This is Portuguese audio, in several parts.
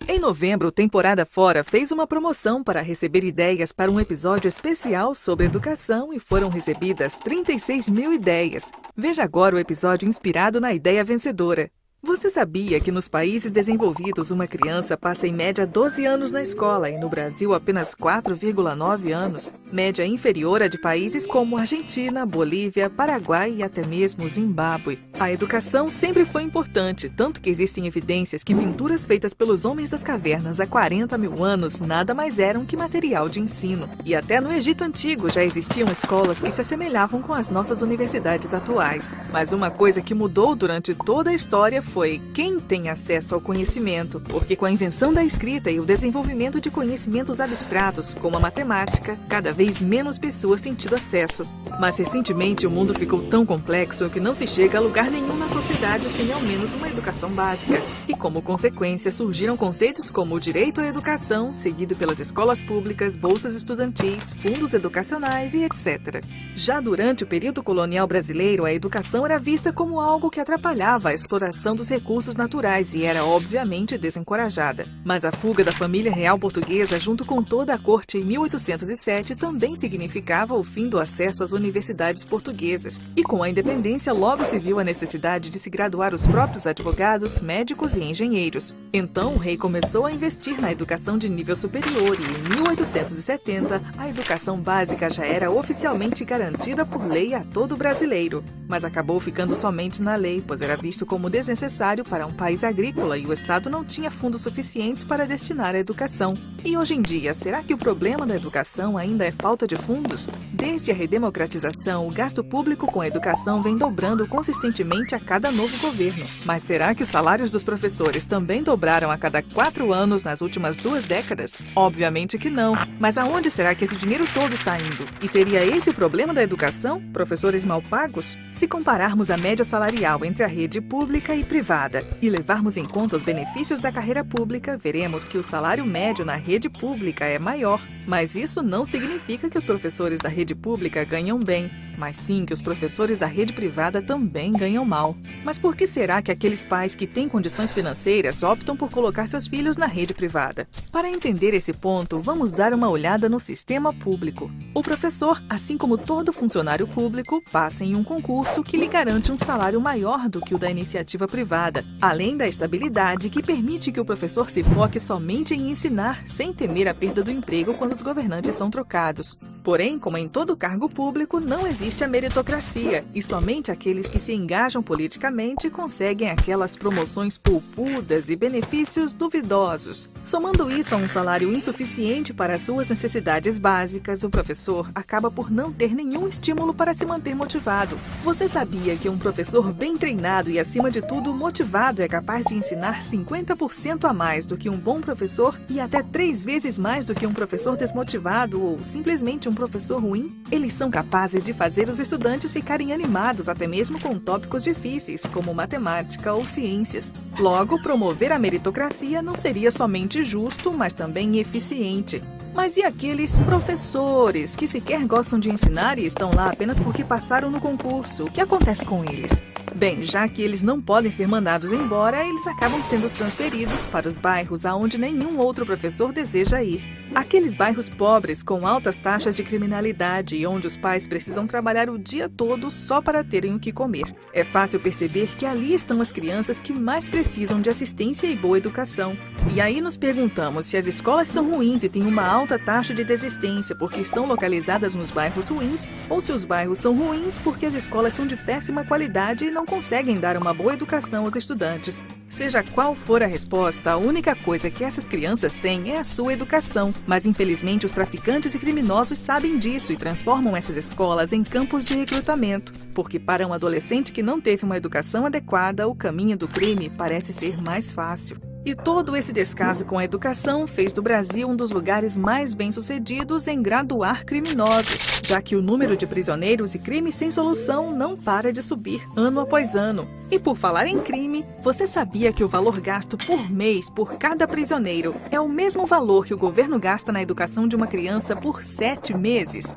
Em novembro, Temporada Fora fez uma promoção para receber ideias para um episódio especial sobre educação e foram recebidas 36 mil ideias. Veja agora o episódio inspirado na ideia vencedora. Você sabia que nos países desenvolvidos uma criança passa em média 12 anos na escola e no Brasil apenas 4,9 anos? Média inferior à de países como Argentina, Bolívia, Paraguai e até mesmo Zimbábue. A educação sempre foi importante, tanto que existem evidências que pinturas feitas pelos homens das cavernas há 40 mil anos nada mais eram que material de ensino. E até no Egito Antigo já existiam escolas que se assemelhavam com as nossas universidades atuais. Mas uma coisa que mudou durante toda a história foi quem tem acesso ao conhecimento, porque com a invenção da escrita e o desenvolvimento de conhecimentos abstratos, como a matemática, cada vez menos pessoas têm tido acesso. Mas recentemente o mundo ficou tão complexo que não se chega a lugar nenhum na sociedade sem ao menos uma educação básica. E como consequência surgiram conceitos como o direito à educação, seguido pelas escolas públicas, bolsas estudantis, fundos educacionais e etc. Já durante o período colonial brasileiro, a educação era vista como algo que atrapalhava a exploração dos recursos naturais e era obviamente desencorajada. Mas a fuga da família real portuguesa junto com toda a corte em 1807 também significava o fim do acesso às universidades portuguesas. E com a independência logo se viu a necessidade de se graduar os próprios advogados, médicos e engenheiros. Então o rei começou a investir na educação de nível superior e em 1870 a educação básica já era oficialmente garantida por lei a todo brasileiro. Mas acabou ficando somente na lei, pois era visto como desnecessário para um país agrícola e o Estado não tinha fundos suficientes para destinar à educação. E hoje em dia, será que o problema da educação ainda é falta de fundos? Desde a redemocratização, o gasto público com a educação vem dobrando consistentemente a cada novo governo. Mas será que os salários dos professores também dobraram a cada 4 anos nas últimas 2 décadas? Obviamente que não. Mas aonde será que esse dinheiro todo está indo? E seria esse o problema da educação? Professores mal pagos? Se compararmos a média salarial entre a rede pública e privada e levarmos em conta os benefícios da carreira pública, veremos que o salário médio na rede pública é maior. Mas isso não significa que os professores da rede pública ganham bem, mas sim que os professores da rede privada também ganham mal. Mas por que será que aqueles pais que têm condições financeiras optam por colocar seus filhos na rede privada? Para entender esse ponto, vamos dar uma olhada no sistema público. O professor, assim como todo funcionário público, passa em um concurso que lhe garante um salário maior do que o da iniciativa privada, além da estabilidade que permite que o professor se foque somente em ensinar, sem temer a perda do emprego quando os governantes são trocados. Porém, como em todo cargo público, não existe a meritocracia, e somente aqueles que se engajam politicamente conseguem aquelas promoções poupudas e benefícios duvidosos. Somando isso a um salário insuficiente para suas necessidades básicas, o professor acaba por não ter nenhum estímulo para se manter motivado. Você sabia que um professor bem treinado e, acima de tudo, motivado é capaz de ensinar 50% a mais do que um bom professor e até 3 vezes mais do que um professor desmotivado ou simplesmente um professor ruim? Eles são capazes de fazer os estudantes ficarem animados até mesmo com tópicos difíceis, como matemática ou ciências. Logo, promover a meritocracia não seria somente justo, mas também eficiente. Mas e aqueles professores que sequer gostam de ensinar e estão lá apenas porque passaram no concurso? O que acontece com eles? Bem, já que eles não podem ser mandados embora, eles acabam sendo transferidos para os bairros aonde nenhum outro professor deseja ir. Aqueles bairros pobres com altas taxas de criminalidade e onde os pais precisam trabalhar o dia todo só para terem o que comer. É fácil perceber que ali estão as crianças que mais precisam de assistência e boa educação. E aí nos perguntamos se as escolas são ruins e têm uma alta taxa de desistência porque estão localizadas nos bairros ruins, ou se os bairros são ruins porque as escolas são de péssima qualidade e não conseguem dar uma boa educação aos estudantes. Seja qual for a resposta, a única coisa que essas crianças têm é a sua educação. Mas infelizmente os traficantes e criminosos sabem disso e transformam essas escolas em campos de recrutamento. Porque para um adolescente que não teve uma educação adequada, o caminho do crime parece ser mais fácil. E todo esse descaso com a educação fez do Brasil um dos lugares mais bem-sucedidos em graduar criminosos, já que o número de prisioneiros e crimes sem solução não para de subir ano após ano. E por falar em crime, Você sabia que o valor gasto por mês por cada prisioneiro é o mesmo valor que o governo gasta na educação de uma criança por 7 meses?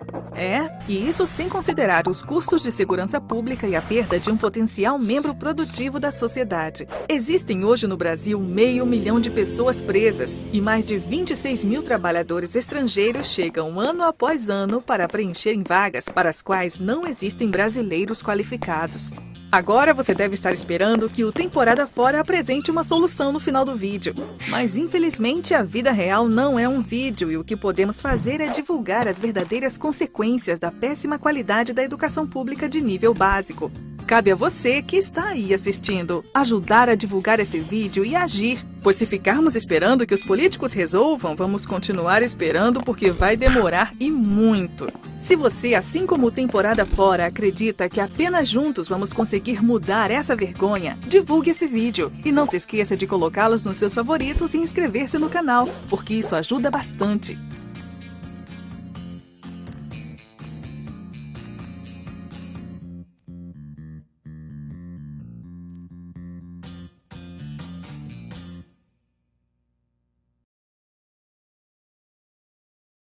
E isso sem considerar os custos de segurança pública e a perda de um potencial membro produtivo da sociedade. Existem hoje no Brasil 500 mil de pessoas presas e mais de 26 mil trabalhadores estrangeiros chegam ano após ano para preencherem vagas para as quais não existem brasileiros qualificados. Agora você deve estar esperando que o Temporada Fora apresente uma solução no final do vídeo. Mas infelizmente a vida real não é um vídeo e o que podemos fazer é divulgar as verdadeiras consequências da péssima qualidade da educação pública de nível básico. Cabe a você que está aí assistindo ajudar a divulgar esse vídeo e agir, pois se ficarmos esperando que os políticos resolvam, vamos continuar esperando porque vai demorar e muito. Se você, assim como o Temporada Fora, acredita que apenas juntos vamos conseguir mudar essa vergonha, divulgue esse vídeo e não se esqueça de colocá-los nos seus favoritos e inscrever-se no canal, porque isso ajuda bastante.